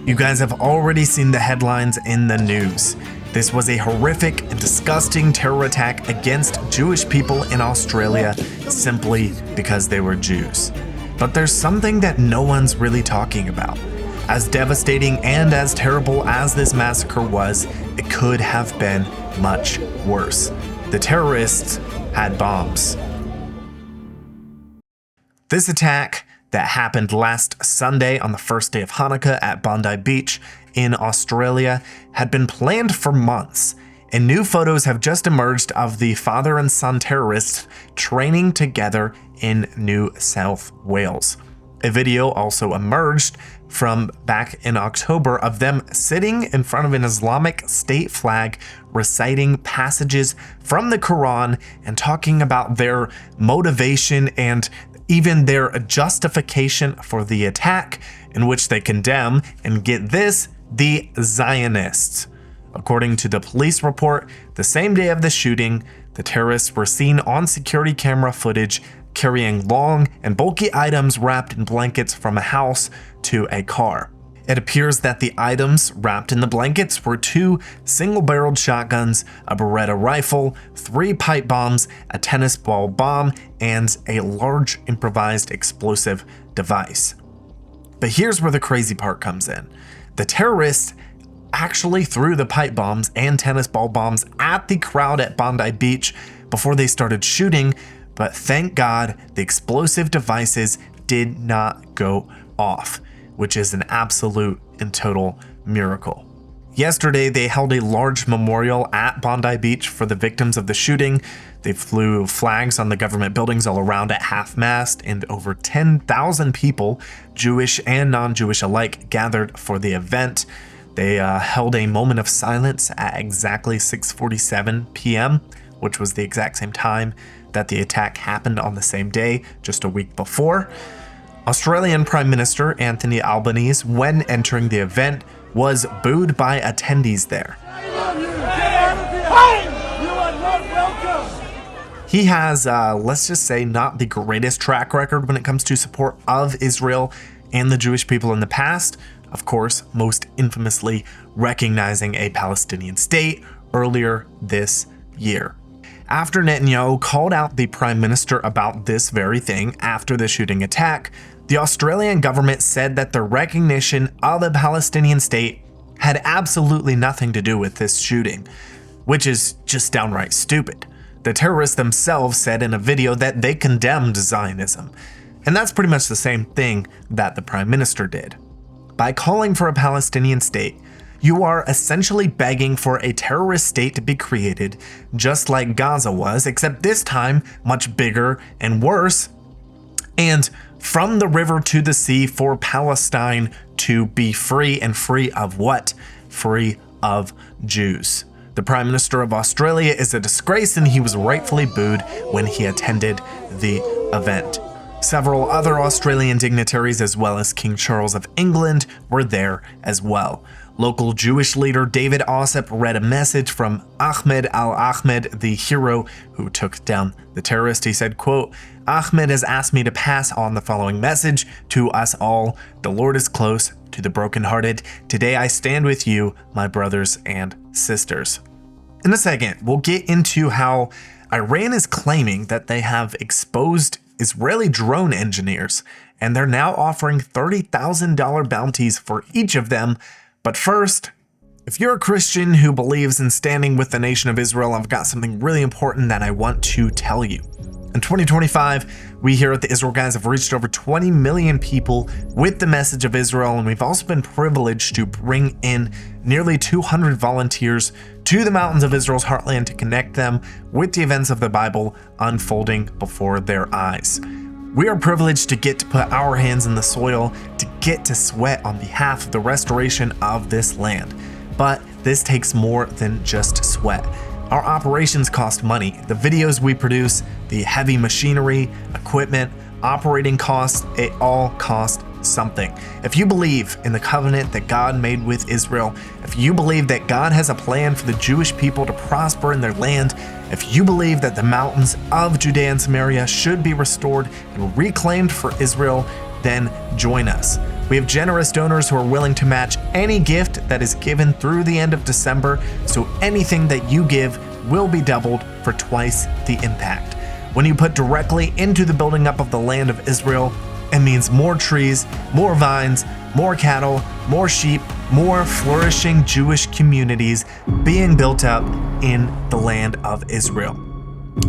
You guys have already seen the headlines in the news. This was a horrific and disgusting terror attack against Jewish people in Australia simply because they were Jews. But there's something that no one's really talking about. As devastating and as terrible as this massacre was, it could have been much worse. The terrorists had bombs. This attack that happened last Sunday on the first day of Hanukkah at Bondi Beach in Australia had been planned for months, and new photos have just emerged of the father and son terrorists training together in New South Wales. A video also emerged from back in October of them sitting in front of an Islamic State flag, reciting passages from the Quran and talking about their motivation and even their justification for the attack, in which they condemn, and get this, the Zionists. According to the police report, the same day of the shooting, the terrorists were seen on security camera footage carrying long and bulky items wrapped in blankets from a house to a car. It appears that the items wrapped in the blankets were 2 single-barreled shotguns, a Beretta rifle, 3 pipe bombs, a tennis ball bomb, and a large improvised explosive device. But here's where the crazy part comes in. The terrorists actually threw the pipe bombs and tennis ball bombs at the crowd at Bondi Beach before they started shooting, but thank God the explosive devices did not go off, which is an absolute and total miracle. Yesterday, they held a large memorial at Bondi Beach for the victims of the shooting. They flew flags on the government buildings all around at half-mast, and over 10,000 people, Jewish and non-Jewish alike, gathered for the event. They held a moment of silence at exactly 6:47 p.m., which was the exact same time that the attack happened on the same day, just a week before. Australian Prime Minister Anthony Albanese, when entering the event, was booed by attendees there. He has, let's just say, not the greatest track record when it comes to support of Israel and the Jewish people in the past, of course, most infamously recognizing a Palestinian state earlier this year. After Netanyahu called out the Prime Minister about this very thing after the shooting attack, the Australian government said that the recognition of a Palestinian state had absolutely nothing to do with this shooting, which is just downright stupid. The terrorists themselves said in a video that they condemned Zionism, and that's pretty much the same thing that the Prime Minister did. By calling for a Palestinian state, you are essentially begging for a terrorist state to be created, just like Gaza was, except this time much bigger and worse, and from the river to the sea for Palestine to be free, and free of what? Free of Jews. The Prime Minister of Australia is a disgrace, and he was rightfully booed when he attended the event. Several other Australian dignitaries, as well as King Charles of England, were there as well. Local Jewish leader David Ossip read a message from Ahmed al-Ahmed, the hero who took down the terrorist. He said, quote, "Ahmed has asked me to pass on the following message to us all. The Lord is close to the brokenhearted. Today I stand with you, my brothers and sisters." In a second, we'll get into how Iran is claiming that they have exposed Israeli drone engineers, and they're now offering $30,000 bounties for each of them. But first, if you're a Christian who believes in standing with the nation of Israel, I've got something really important that I want to tell you. In 2025, we here at the Israel Guys have reached over 20 million people with the message of Israel, and we've also been privileged to bring in nearly 200 volunteers to the mountains of Israel's heartland to connect them with the events of the Bible unfolding before their eyes. We are privileged to get to put our hands in the soil, to get to sweat on behalf of the restoration of this land. But this takes more than just sweat. Our operations cost money. The videos we produce, the heavy machinery, equipment, operating costs, it all costs something. If you believe in the covenant that God made with Israel, if you believe that God has a plan for the Jewish people to prosper in their land, if you believe that the mountains of Judea and Samaria should be restored and reclaimed for Israel, then join us. We have generous donors who are willing to match any gift that is given through the end of December, so anything that you give will be doubled for twice the impact. When you put directly into the building up of the land of Israel, it means more trees, more vines, more cattle, more sheep, more flourishing Jewish communities being built up in the land of Israel.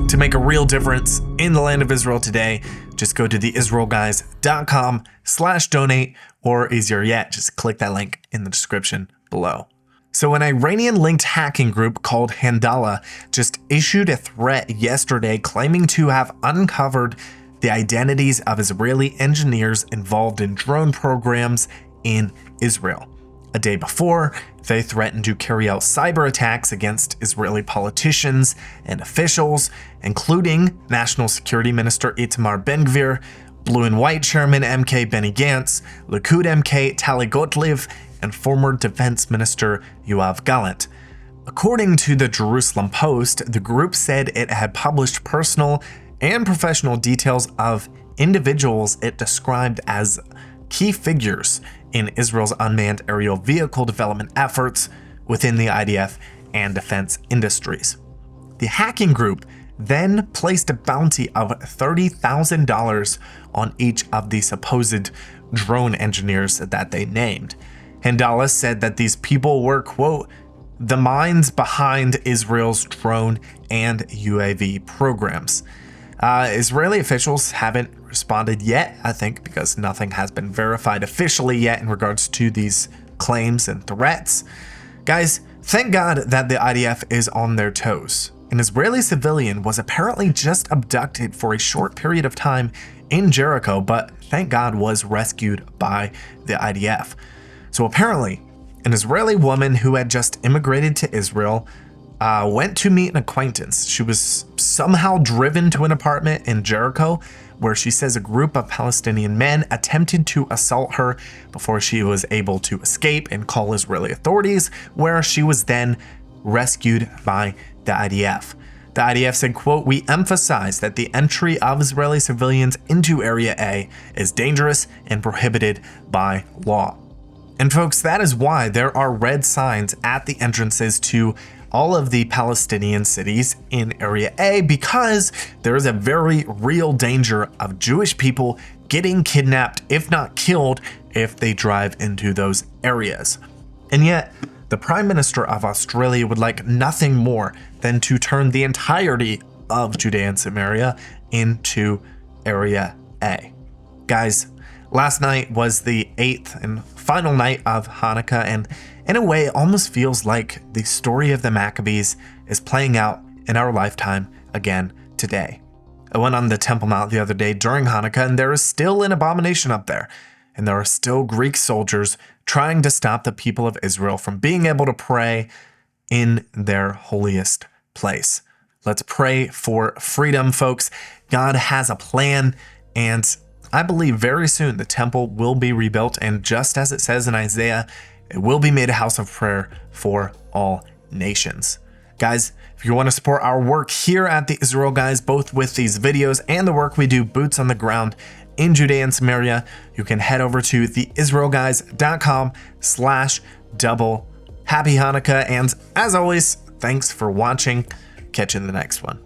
To make a real difference in the land of Israel today, just go to theisraelguys.com/donate, or easier yet, just click that link in the description below. So an Iranian-linked hacking group called Hanukkah just issued a threat yesterday claiming to have uncovered the identities of Israeli engineers involved in drone programs in Israel. A day before, they threatened to carry out cyber attacks against Israeli politicians and officials, including National Security Minister Itamar Ben-Gvir, Blue and White Chairman MK Benny Gantz, Likud MK Tali Gottlieb, and former Defense Minister Yoav Gallant. According to the Jerusalem Post, the group said it had published personal and professional details of individuals it described as key figures in Israel's unmanned aerial vehicle development efforts within the IDF and defense industries. The hacking group then placed a bounty of $30,000 on each of the supposed drone engineers that they named. Hanukkah said that these people were, quote, the minds behind Israel's drone and UAV programs. Israeli officials haven't responded yet, I think, because nothing has been verified officially yet in regards to these claims and threats. Guys, thank God that the IDF is on their toes. An Israeli civilian was apparently just abducted for a short period of time in Jericho, but thank God was rescued by the IDF. So apparently, an Israeli woman who had just immigrated to Israel went to meet an acquaintance. She was somehow driven to an apartment in Jericho where she says a group of Palestinian men attempted to assault her before she was able to escape and call Israeli authorities, where she was then rescued by the IDF. The IDF said, quote, we emphasize that the entry of Israeli civilians into Area A is dangerous and prohibited by law. And folks, that is why there are red signs at the entrances to all of the Palestinian cities in Area A, because there is a very real danger of Jewish people getting kidnapped, if not killed, if they drive into those areas. And yet, the Prime Minister of Australia would like nothing more than to turn the entirety of Judea and Samaria into Area A. Guys, last night was the 8th and final night of Hanukkah, and in a way, it almost feels like the story of the Maccabees is playing out in our lifetime again today. I went on the Temple Mount the other day during Hanukkah, and there is still an abomination up there, and there are still Greek soldiers trying to stop the people of Israel from being able to pray in their holiest place. Let's pray for freedom, folks. God has a plan, and I believe very soon the temple will be rebuilt, and just as it says in Isaiah, it will be made a house of prayer for all nations. Guys, if you want to support our work here at the Israel Guys, both with these videos and the work we do boots on the ground in Judea and Samaria, you can head over to theisraelguys.com/double. Happy Hanukkah, and as always, thanks for watching. Catch you in the next one.